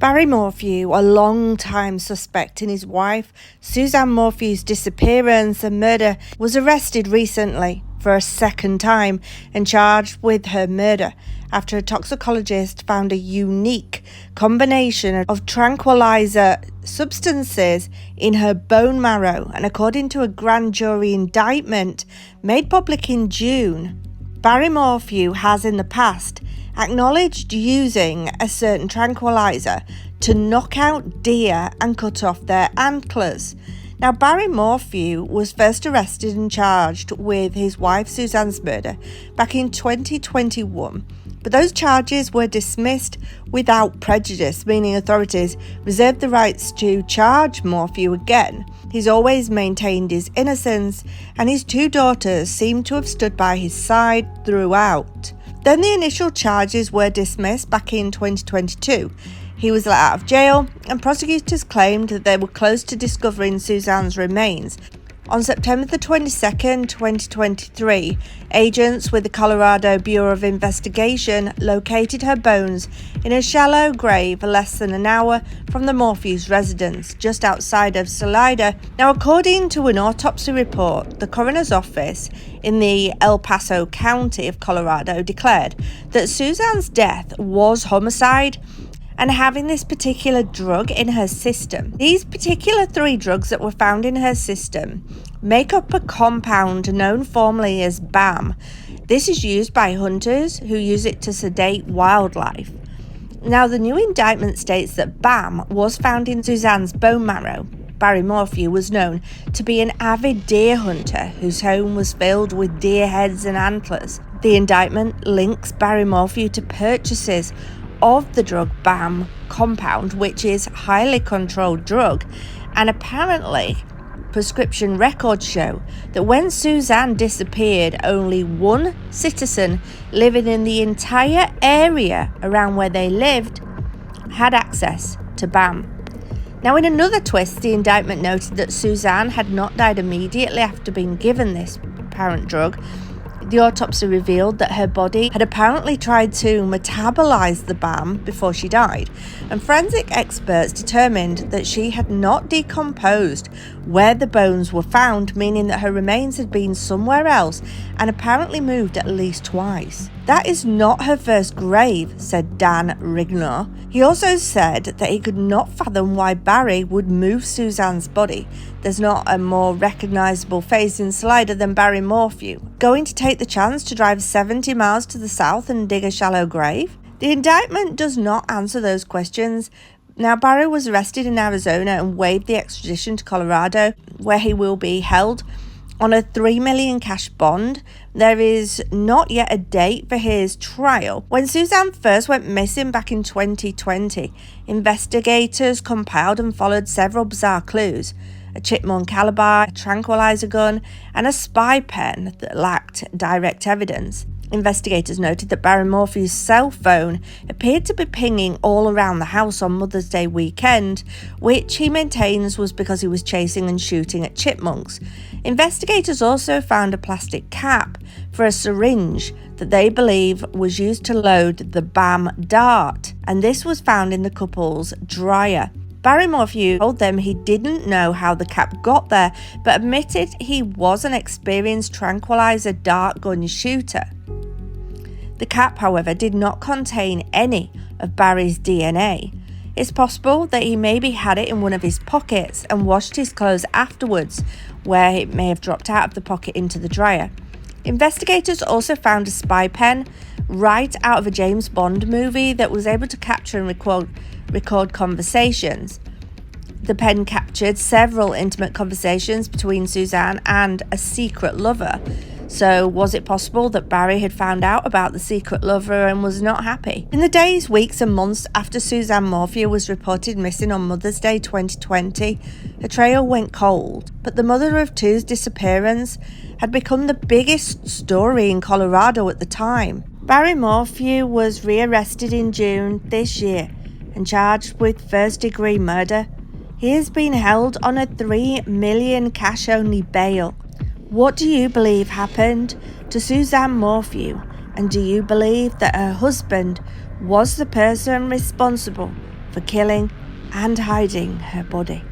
Barry Morphew, a long-time suspect in his wife Suzanne Morphew's disappearance and murder, was arrested recently for a second time and charged with her murder after a toxicologist found a unique combination of tranquilizer substances in her bone marrow. And according to a grand jury indictment made public in June, Barry Morphew has in the past acknowledged using a certain tranquilizer to knock out deer and cut off their antlers. Now, Barry Morphew was first arrested and charged with his wife Suzanne's murder back in 2021, but those charges were dismissed without prejudice, meaning authorities reserved the rights to charge Morphew again. He's always maintained his innocence, and his two daughters seem to have stood by his side throughout. Then the initial charges were dismissed back in 2022. He was let out of jail, and prosecutors claimed that they were close to discovering Suzanne's remains. On September the 22nd, 2023, agents with the Colorado Bureau of Investigation located her bones in a shallow grave less than an hour from the Morphew's residence, just outside of Salida. Now, according to an autopsy report, the coroner's office in the El Paso County of Colorado declared that Suzanne's death was homicide and having this particular drug in her system. These particular 3 drugs that were found in her system make up a compound known formally as BAM. This is used by hunters who use it to sedate wildlife. Now, the new indictment states that BAM was found in Suzanne's bone marrow. Barry Morphew was known to be an avid deer hunter whose home was filled with deer heads and antlers. The indictment links Barry Morphew to purchases of the drug BAM compound, which is a highly controlled drug, and apparently prescription records show that when Suzanne disappeared, only one citizen living in the entire area around where they lived had access to BAM. Now, in another twist, the indictment noted that Suzanne had not died immediately after being given this apparent drug. The autopsy revealed that her body had apparently tried to metabolize the BAM before she died, and forensic experts determined that she had not decomposed where the bones were found, meaning that her remains had been somewhere else and apparently moved at least twice. That is not her first grave, said Dan Rigner. He also said that he could not fathom why Barry would move Suzanne's body. There's not a more recognisable face in Salida than Barry Morphew. Going to take the chance to drive 70 miles to the south and dig a shallow grave? The indictment does not answer those questions. Now, Barry was arrested in Arizona and waived the extradition to Colorado, where he will be held on a $3 million cash bond. There is not yet a date for his trial. When Suzanne first went missing back in 2020, investigators compiled and followed several bizarre clues: a chipmunk alibi, a tranquilizer gun, and a spy pen that lacked direct evidence. Investigators noted that Barry Morphew's cell phone appeared to be pinging all around the house on Mother's Day weekend, which he maintains was because he was chasing and shooting at chipmunks. Investigators also found a plastic cap for a syringe that they believe was used to load the BAM dart, and this was found in the couple's dryer. Barry Morphew told them he didn't know how the cap got there, but admitted he was an experienced tranquilizer dart gun shooter. The cap, however, did not contain any of Barry's DNA. It's possible that he maybe had it in one of his pockets and washed his clothes afterwards, where it may have dropped out of the pocket into the dryer. Investigators also found a spy pen right out of a James Bond movie that was able to capture and record conversations. The pen captured several intimate conversations between Suzanne and a secret lover. So was it possible that Barry had found out about the secret lover and was not happy? In the days, weeks and months after Suzanne Morphew was reported missing on Mother's Day 2020, her trail went cold. But the mother of two's disappearance had become the biggest story in Colorado at the time. Barry Morphew was rearrested in June this year and charged with first-degree murder. He has been held on a $3 million cash-only bail. What do you believe happened to Suzanne Morphew, and do you believe that her husband was the person responsible for killing and hiding her body.